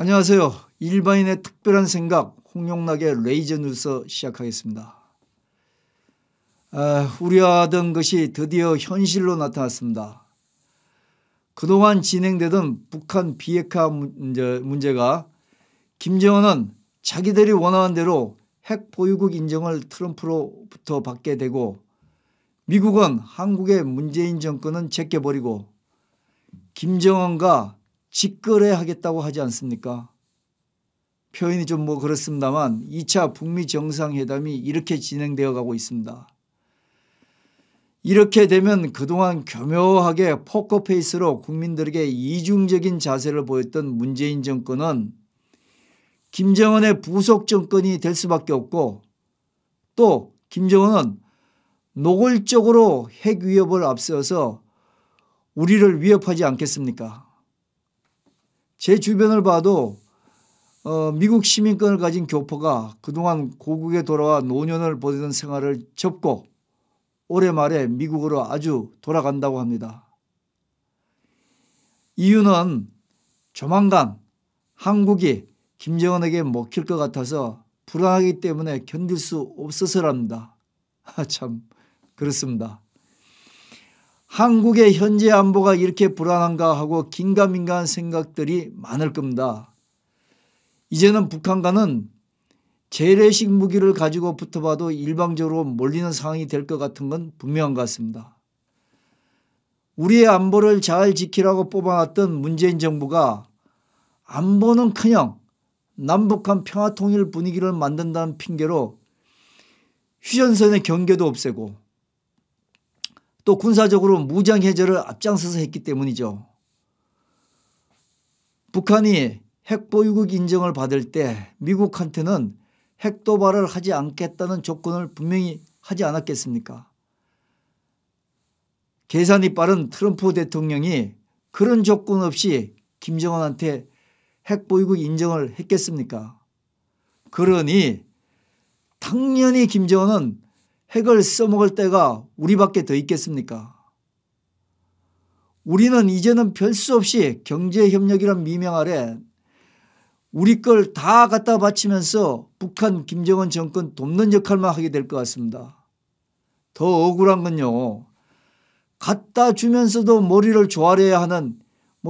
안녕하세요. 일반인의 특별한 생각 홍용락의 레이저 뉴스 시작하겠습니다. 우려하던 것이 드디어 현실로 나타났습니다. 그동안 진행되던 북한 비핵화 문제가 김정은은 자기들이 원하는 대로 핵 보유국 인정을 트럼프로부터 받게 되고 미국은 한국의 문재인 정권은 제껴버리고 김정은과 직거래하겠다고 하지 않습니까? 표현이 좀 그렇습니다만 2차 북미 정상회담이 이렇게 진행되어 가고 있습니다. 이렇게 되면 그동안 교묘하게 포커페이스로 국민들에게 이중적인 자세를 보였던 문재인 정권은 김정은의 부속 정권이 될 수밖에 없고 또 김정은은 노골적으로 핵 위협을 앞세워서 우리를 위협하지 않겠습니까? 제 주변을 봐도 미국 시민권을 가진 교포가 그동안 고국에 돌아와 노년을 보내던 생활을 접고 올해 말에 미국으로 아주 돌아간다고 합니다. 이유는 조만간 한국이 김정은에게 먹힐 것 같아서 불안하기 때문에 견딜 수 없어서랍니다. 참 그렇습니다. 한국의 현재 안보가 이렇게 불안한가 하고 긴가민가한 생각들이 많을 겁니다. 이제는 북한과는 재래식 무기를 가지고 붙어봐도 일방적으로 몰리는 상황이 될 것 같은 건 분명한 것 같습니다. 우리의 안보를 잘 지키라고 뽑아놨던 문재인 정부가 안보는커녕 남북한 평화통일 분위기를 만든다는 핑계로 휴전선의 경계도 없애고 또 군사적으로 무장해제를 앞장서서 했기 때문이죠. 북한이 핵보유국 인정을 받을 때 미국한테는 핵 도발을 하지 않겠다는 조건을 분명히 하지 않았겠습니까? 계산이 빠른 트럼프 대통령이 그런 조건 없이 김정은한테 핵보유국 인정을 했겠습니까? 그러니 당연히 김정은은 핵을 써먹을 때가 우리밖에 더 있겠습니까? 우리는 이제는 별 수 없이 경제협력이란 미명 아래 우리 걸 다 갖다 바치면서 북한 김정은 정권 돕는 역할만 하게 될 것 같습니다. 더 억울한 건요. 갖다 주면서도 머리를 조아려야 하는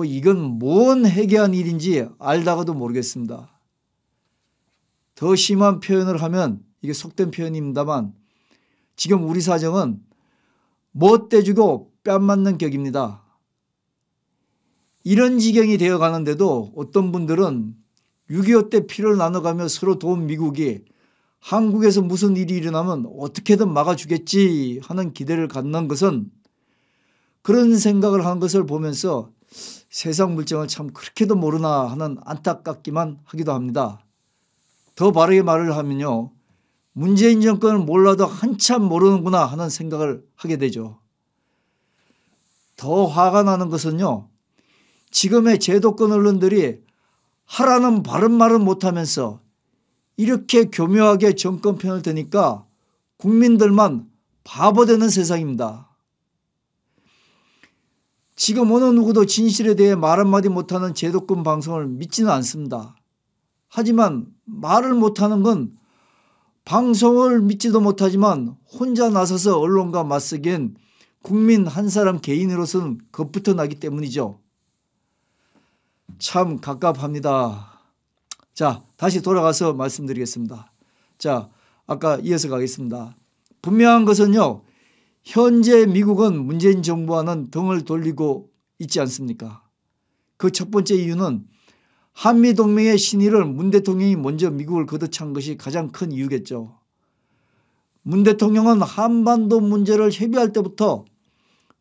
이건 뭔 해괴한 일인지 알다가도 모르겠습니다. 더 심한 표현을 하면 이게 속된 표현입니다만 지금 우리 사정은 못돼주고 뺨 맞는 격입니다. 이런 지경이 되어 가는데도 어떤 분들은 6.25 때 피를 나눠가며 서로 도운 미국이 한국에서 무슨 일이 일어나면 어떻게든 막아주겠지 하는 기대를 갖는 것은 그런 생각을 하는 것을 보면서 세상 물정을 참 그렇게도 모르나 하는 안타깝기만 하기도 합니다. 더 바르게 말을 하면요. 문재인 정권을 몰라도 한참 모르는구나 하는 생각을 하게 되죠. 더 화가 나는 것은요. 지금의 제도권 언론들이 하라는 바른 말은 못하면서 이렇게 교묘하게 정권 편을 드니까 국민들만 바보 되는 세상입니다. 지금 어느 누구도 진실에 대해 말 한마디 못하는 제도권 방송을 믿지는 않습니다. 하지만 말을 못하는 건 방송을 믿지도 못하지만 혼자 나서서 언론과 맞서기엔 국민 한 사람 개인으로서는 겁부터 나기 때문이죠. 참 갑갑합니다. 자, 다시 돌아가서 말씀드리겠습니다. 자, 아까 이어서 가겠습니다. 분명한 것은요. 현재 미국은 문재인 정부와는 등을 돌리고 있지 않습니까? 그 첫 번째 이유는 한미동맹의 신의를 문 대통령이 먼저 미국을 걷어찬 것이 가장 큰 이유겠죠. 문 대통령은 한반도 문제를 협의할 때부터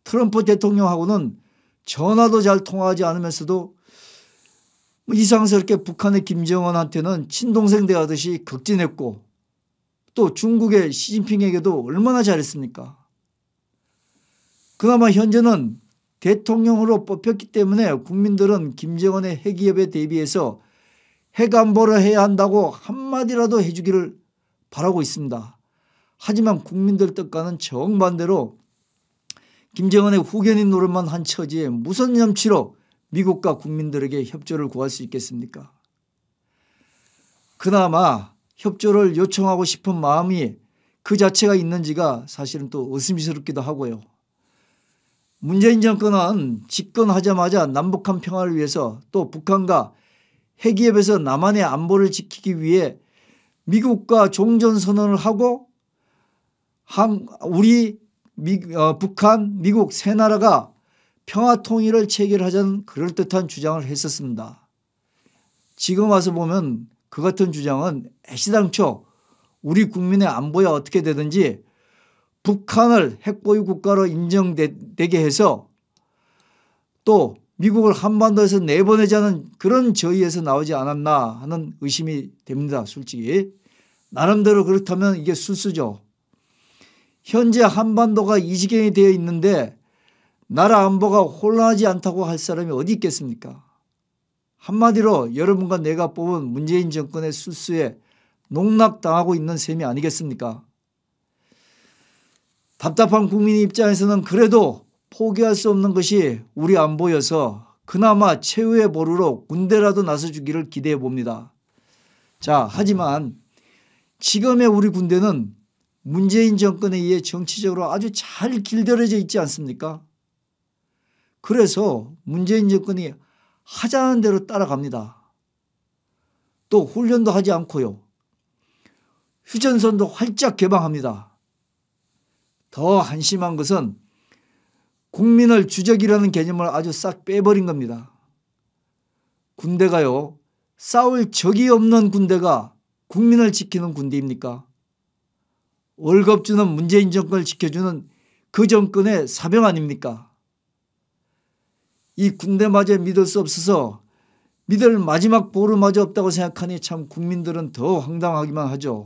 트럼프 대통령하고는 전화도 잘 통화하지 않으면서도 이상스럽게 북한의 김정은한테는 친동생 대하듯이 극진했고 또 중국의 시진핑에게도 얼마나 잘했습니까? 그나마 현재는 대통령으로 뽑혔기 때문에 국민들은 김정은의 핵위협에 대비해서 핵안보를 해야 한다고 한마디라도 해주기를 바라고 있습니다. 하지만 국민들 뜻과는 정반대로 김정은의 후견인 노릇만 한 처지에 무슨 염치로 미국과 국민들에게 협조를 구할 수 있겠습니까? 그나마 협조를 요청하고 싶은 마음이 그 자체가 있는지가 사실은 또 의심스럽기도 하고요. 문재인 정권은 집권하자마자 남북한 평화를 위해서 또 북한과 핵위협에서 남한의 안보를 지키기 위해 미국과 종전선언을 하고 북한, 미국 세 나라가 평화통일을 체결하자는 그럴듯한 주장을 했었습니다. 지금 와서 보면 그 같은 주장은 애시당초 우리 국민의 안보에 어떻게 되든지 북한을 핵보유 국가로 인정되게 해서 또 미국을 한반도에서 내보내자는 그런 저의에서 나오지 않았나 하는 의심이 됩니다. 솔직히. 나름대로 그렇다면 이게 술수죠. 현재 한반도가 이 지경이 되어 있는데 나라 안보가 혼란하지 않다고 할 사람이 어디 있겠습니까? 한마디로 여러분과 내가 뽑은 문재인 정권의 술수에 농락당하고 있는 셈이 아니겠습니까? 답답한 국민 입장에서는 그래도 포기할 수 없는 것이 우리 안보여서 그나마 최후의 보루로 군대라도 나서주기를 기대해 봅니다. 자, 하지만 지금의 우리 군대는 문재인 정권에 의해 정치적으로 아주 잘 길들여져 있지 않습니까? 그래서 문재인 정권이 하자는 대로 따라갑니다. 또 훈련도 하지 않고요. 휴전선도 활짝 개방합니다. 더 한심한 것은 국민을 주적이라는 개념을 아주 싹 빼버린 겁니다. 군대가요, 싸울 적이 없는 군대가 국민을 지키는 군대입니까? 월급 주는 문재인 정권을 지켜주는 그 정권의 사병 아닙니까? 이 군대마저 믿을 수 없어서 믿을 마지막 보루마저 없다고 생각하니 참 국민들은 더 황당하기만 하죠.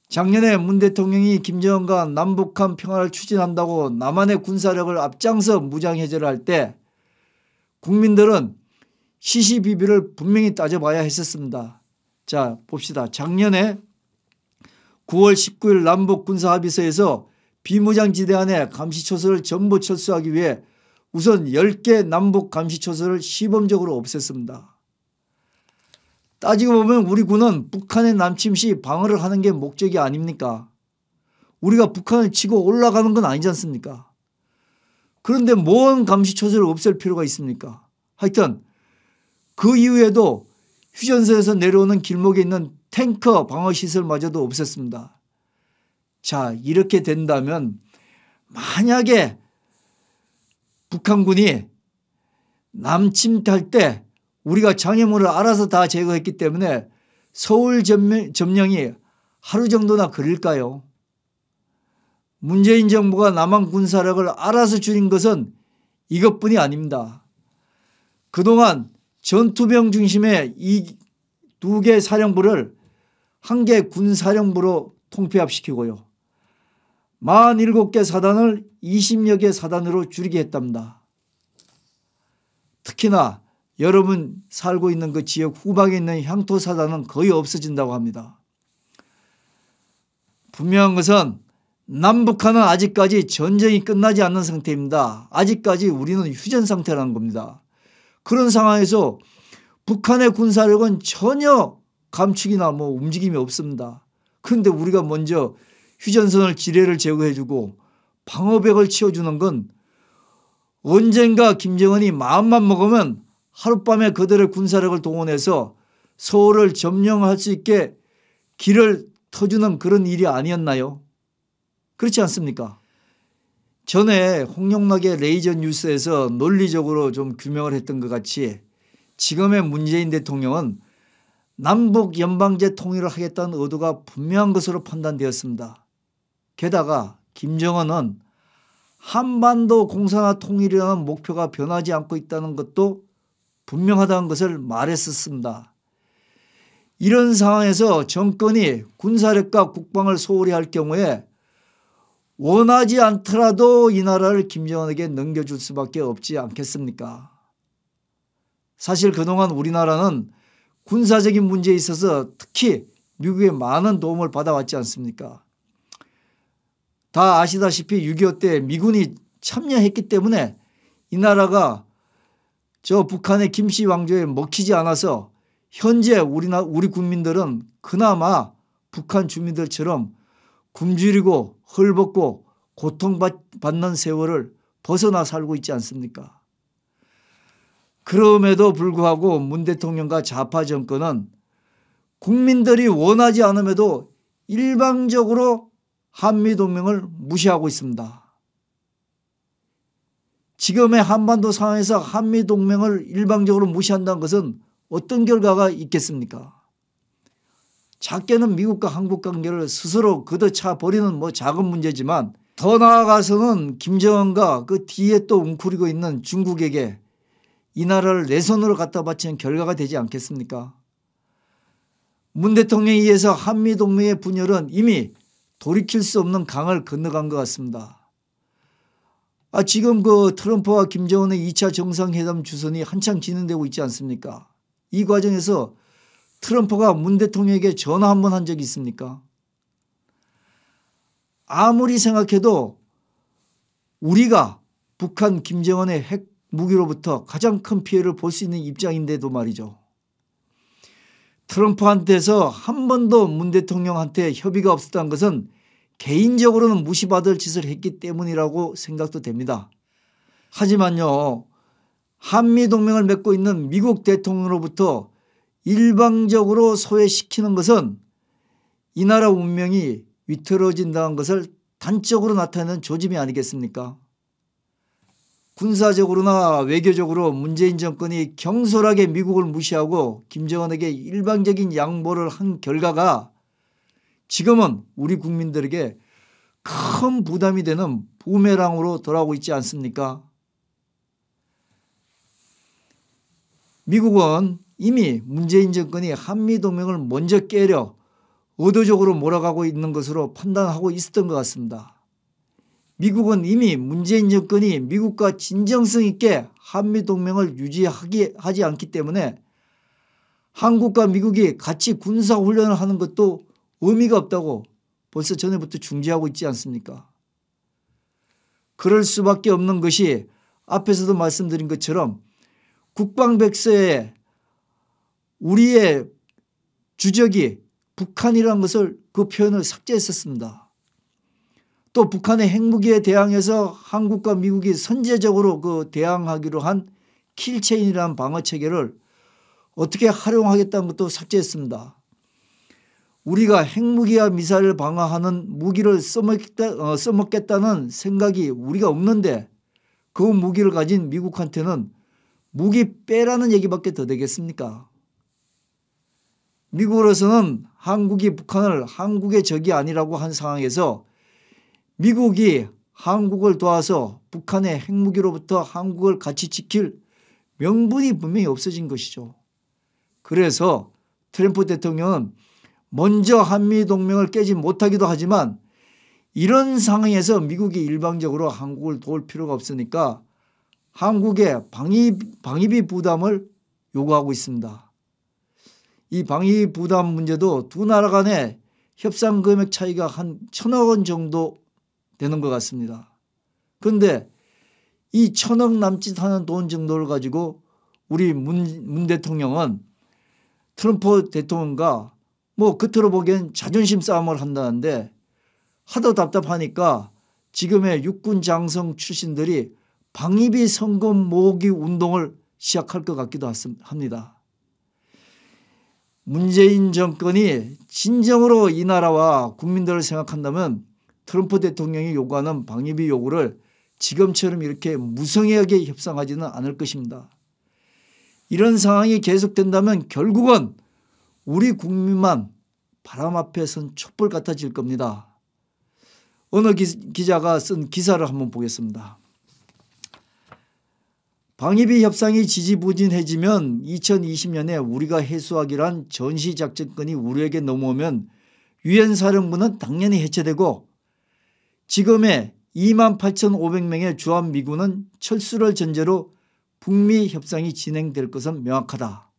작년에 문 대통령이 김정은과 남북한 평화를 추진한다고 남한의 군사력을 앞장서 무장해제를 할 때 국민들은 시시비비를 분명히 따져봐야 했었습니다. 자, 봅시다. 작년에 9월 19일 남북 군사합의서에서 비무장지대 안에 감시초소를 전부 철수하기 위해 우선 10개 남북 감시초소를 시범적으로 없앴습니다. 따지고 보면 우리 군은 북한의 남침 시 방어를 하는 게 목적이 아닙니까? 우리가 북한을 치고 올라가는 건 아니지 않습니까? 그런데 뭔 감시초소를 없앨 필요가 있습니까? 하여튼 그 이후에도 휴전선에서 내려오는 길목에 있는 탱커 방어시설마저도 없앴습니다. 자, 이렇게 된다면 만약에 북한군이 남침할 때 우리가 장애물을 알아서 다 제거했기 때문에 서울 점령이 하루 정도나 걸릴까요? 문재인 정부가 남한 군사력을 알아서 줄인 것은 이것뿐이 아닙니다. 그동안 전투병 중심의 이 2개 사령부를 1개 군사령부로 통폐합시키고요. 47개 사단을 20여 개 사단으로 줄이게 했답니다. 특히나 여러분 살고 있는 그 지역 후방에 있는 향토사단은 거의 없어진다고 합니다. 분명한 것은 남북한은 아직까지 전쟁이 끝나지 않는 상태입니다. 아직까지 우리는 휴전 상태라는 겁니다. 그런 상황에서 북한의 군사력은 전혀 감축이나 움직임이 없습니다. 그런데 우리가 먼저 휴전선을 지뢰를 제거해주고 방어벽을 치워주는 건 언젠가 김정은이 마음만 먹으면 하룻밤에 그들의 군사력을 동원해서 서울을 점령할 수 있게 길을 터주는 그런 일이 아니었나요? 그렇지 않습니까? 전에 홍영락의 레이저 뉴스에서 논리적으로 좀 규명을 했던 것 같이 지금의 문재인 대통령은 남북 연방제 통일을 하겠다는 의도가 분명한 것으로 판단되었습니다. 게다가 김정은은 한반도 공산화 통일이라는 목표가 변하지 않고 있다는 것도 분명하다는 것을 말했었습니다. 이런 상황에서 정권이 군사력과 국방을 소홀히 할 경우에 원하지 않더라도 이 나라를 김정은에게 넘겨줄 수밖에 없지 않겠습니까? 사실 그동안 우리나라는 군사적인 문제에 있어서 특히 미국의 많은 도움을 받아왔지 않습니까? 다 아시다시피 6.25 때 미군이 참여했기 때문에 이 나라가 저 북한의 김씨 왕조에 먹히지 않아서 현재 우리 국민들은 그나마 북한 주민들처럼 굶주리고 헐벗고 고통받는 세월을 벗어나 살고 있지 않습니까? 그럼에도 불구하고 문 대통령과 좌파 정권은 국민들이 원하지 않음에도 일방적으로 한미동맹을 무시하고 있습니다. 지금의 한반도 상황에서 한미동맹을 일방적으로 무시한다는 것은 어떤 결과가 있겠습니까? 작게는 미국과 한국 관계를 스스로 걷어차 버리는 작은 문제지만 더 나아가서는 김정은과 그 뒤에 또 웅크리고 있는 중국에게 이 나라를 내 손으로 갖다 바치는 결과가 되지 않겠습니까? 문 대통령에 의해서 한미동맹의 분열은 이미 돌이킬 수 없는 강을 건너간 것 같습니다. 지금 그 트럼프와 김정은의 2차 정상회담 주선이 한창 진행되고 있지 않습니까? 이 과정에서 트럼프가 문 대통령에게 전화 한 번 한 적이 있습니까? 아무리 생각해도 우리가 북한 김정은의 핵 무기로부터 가장 큰 피해를 볼 수 있는 입장인데도 말이죠. 트럼프한테서 한 번도 문 대통령한테 협의가 없었다는 것은 개인적으로는 무시받을 짓을 했기 때문이라고 생각도 됩니다. 하지만요, 한미동맹을 맺고 있는 미국 대통령으로부터 일방적으로 소외시키는 것은 이 나라 운명이 위태로워진다는 것을 단적으로 나타내는 조짐이 아니겠습니까? 군사적으로나 외교적으로 문재인 정권이 경솔하게 미국을 무시하고 김정은에게 일방적인 양보를 한 결과가 지금은 우리 국민들에게 큰 부담이 되는 부메랑으로 돌아오고 있지 않습니까? 미국은 이미 문재인 정권이 한미동맹을 먼저 깨려 의도적으로 몰아가고 있는 것으로 판단하고 있었던 것 같습니다. 미국은 이미 문재인 정권이 미국과 진정성 있게 한미동맹을 유지하지 않기 때문에 한국과 미국이 같이 군사훈련을 하는 것도 의미가 없다고 벌써 전에부터 중지하고 있지 않습니까? 그럴 수밖에 없는 것이 앞에서도 말씀드린 것처럼 국방백서에 우리의 주적이 북한이라는 것을 그 표현을 삭제했었습니다. 또 북한의 핵무기에 대항해서 한국과 미국이 선제적으로 대항하기로 한 킬체인이라는 방어체계를 어떻게 활용하겠다는 것도 삭제했습니다. 우리가 핵무기와 미사일을 방어하는 무기를 써먹겠다는 생각이 우리가 없는데 그 무기를 가진 미국한테는 무기 빼라는 얘기밖에 더 되겠습니까? 미국으로서는 한국이 북한을 한국의 적이 아니라고 한 상황에서 미국이 한국을 도와서 북한의 핵무기로부터 한국을 같이 지킬 명분이 분명히 없어진 것이죠. 그래서 트럼프 대통령은 먼저 한미동맹을 깨지 못하기도 하지만 이런 상황에서 미국이 일방적으로 한국을 도울 필요가 없으니까 한국의 방위비 부담을 요구하고 있습니다. 이 방위비 부담 문제도 두 나라 간의 협상 금액 차이가 한 1,000억 원 정도 되는 것 같습니다. 그런데 이 1,000억 남짓하는 돈 정도를 가지고 우리 문 대통령은 트럼프 대통령과 겉으로 보기엔 자존심 싸움을 한다는데 하도 답답하니까 지금의 육군 장성 출신들이 방위비 성금 모으기 운동을 시작할 것 같기도 합니다. 문재인 정권이 진정으로 이 나라와 국민들을 생각한다면 트럼프 대통령이 요구하는 방위비 요구를 지금처럼 이렇게 무성의하게 협상하지는 않을 것입니다. 이런 상황이 계속된다면 결국은 우리 국민만 바람 앞에 선 촛불 같아질 겁니다. 어느 기자가 쓴 기사를 한번 보겠습니다. 방위비 협상이 지지부진해지면 2020년에 우리가 해수하기로 한 전시작전권이 우리에게 넘어오면 유엔 사령부는 당연히 해체되고 지금의 28,500명의 주한미군은 철수를 전제로 북미 협상이 진행될 것은 명확하다.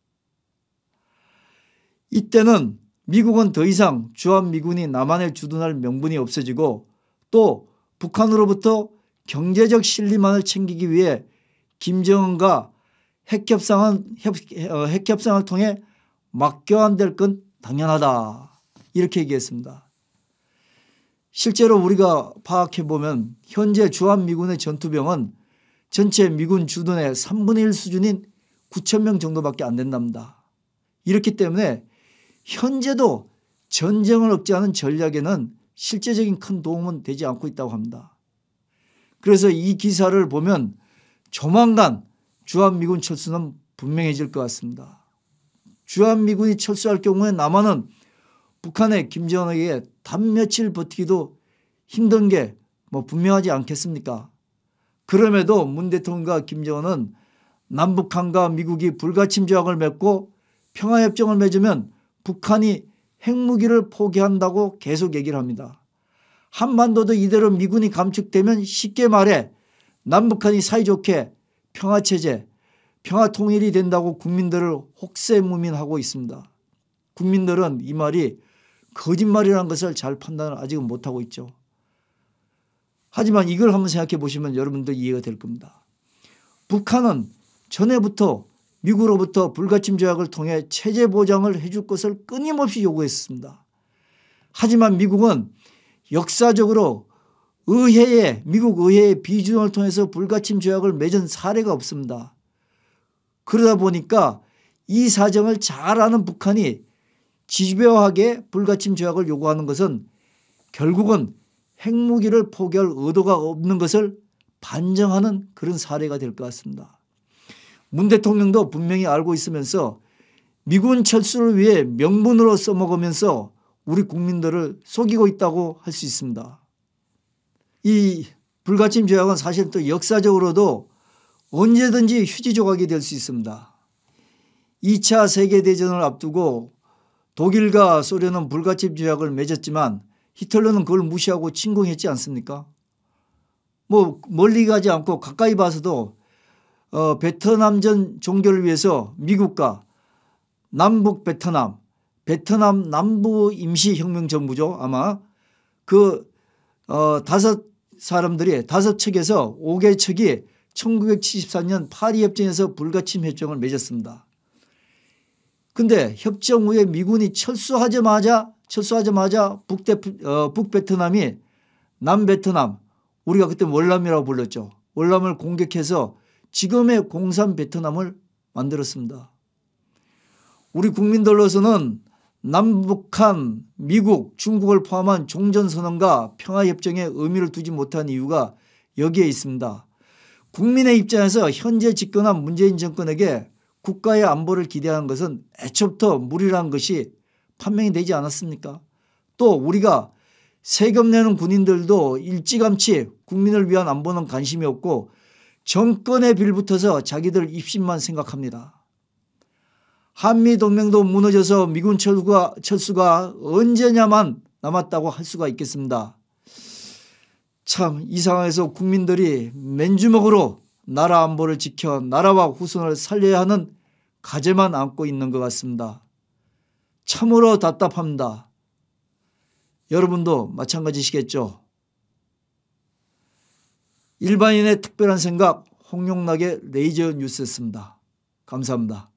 이때는 미국은 더 이상 주한미군이 남한에 주둔할 명분이 없어지고 또 북한으로부터 경제적 실리만을 챙기기 위해 김정은과 핵협상을 통해 맡겨 안 될 건 당연하다. 이렇게 얘기했습니다. 실제로 우리가 파악해 보면 현재 주한미군의 전투병은 전체 미군 주둔의 3분의 1 수준인 9,000명 정도밖에 안 된답니다. 이렇기 때문에 현재도 전쟁을 억제하는 전략에는 실제적인 큰 도움은 되지 않고 있다고 합니다. 그래서 이 기사를 보면 조만간 주한미군 철수는 분명해질 것 같습니다. 주한미군이 철수할 경우에 남한은 북한의 김정은에게 단 며칠 버티기도 힘든 게 분명하지 않겠습니까? 그럼에도 문 대통령과 김정은은 남북한과 미국이 불가침 조약을 맺고 평화협정을 맺으면 북한이 핵무기를 포기한다고 계속 얘기를 합니다. 한반도도 이대로 미군이 감축되면 쉽게 말해 남북한이 사이좋게 평화체제, 평화통일이 된다고 국민들을 혹세무민하고 있습니다. 국민들은 이 말이 거짓말이라는 것을 잘 판단을 아직은 못하고 있죠. 하지만 이걸 한번 생각해 보시면 여러분들 이해가 될 겁니다. 북한은 전에부터 미국으로부터 불가침 조약을 통해 체제 보장을 해줄 것을 끊임없이 요구했습니다. 하지만 미국은 역사적으로 미국 의회의 비준을 통해서 불가침 조약을 맺은 사례가 없습니다. 그러다 보니까 이 사정을 잘 아는 북한이 집요하게 불가침 조약을 요구하는 것은 결국은 핵무기를 포기할 의도가 없는 것을 반증하는 그런 사례가 될 것 같습니다. 문 대통령도 분명히 알고 있으면서 미군 철수를 위해 명분으로 써먹으면서 우리 국민들을 속이고 있다고 할 수 있습니다. 이 불가침 조약은 사실 또 역사적으로도 언제든지 휴지 조각이 될 수 있습니다. 2차 세계대전을 앞두고 독일과 소련은 불가침 조약을 맺었지만 히틀러는 그걸 무시하고 침공했지 않습니까? 멀리 가지 않고 가까이 봐서도 베트남전 종결을 위해서 미국과 남북 베트남 남부 임시혁명정부죠. 아마 그 다섯 척에서 5개 척이 1974년 파리협정에서 불가침 협정을 맺었습니다. 그런데 협정 후에 미군이 철수하자마자 북베트남이 남베트남, 우리가 그때 월남이라고 불렀죠. 월남을 공격해서 지금의 공산 베트남을 만들었습니다. 우리 국민들로서는 남북한, 미국, 중국을 포함한 종전선언과 평화협정에 의미를 두지 못한 이유가 여기에 있습니다. 국민의 입장에서 현재 집권한 문재인 정권에게 국가의 안보를 기대하는 것은 애초부터 무리라는 것이 판명이 되지 않았습니까? 또 우리가 세금 내는 군인들도 일찌감치 국민을 위한 안보는 관심이 없고 정권에 빌붙어서 자기들 입심만 생각합니다. 한미동맹도 무너져서 미군 철수가 언제냐만 남았다고 할 수가 있겠습니다. 참 이 상황에서 국민들이 맨주먹으로 나라 안보를 지켜 나라와 후손을 살려야 하는 과제만 안고 있는 것 같습니다. 참으로 답답합니다. 여러분도 마찬가지시겠죠? 일반인의 특별한 생각 홍용락의 레이저 뉴스였습니다. 감사합니다.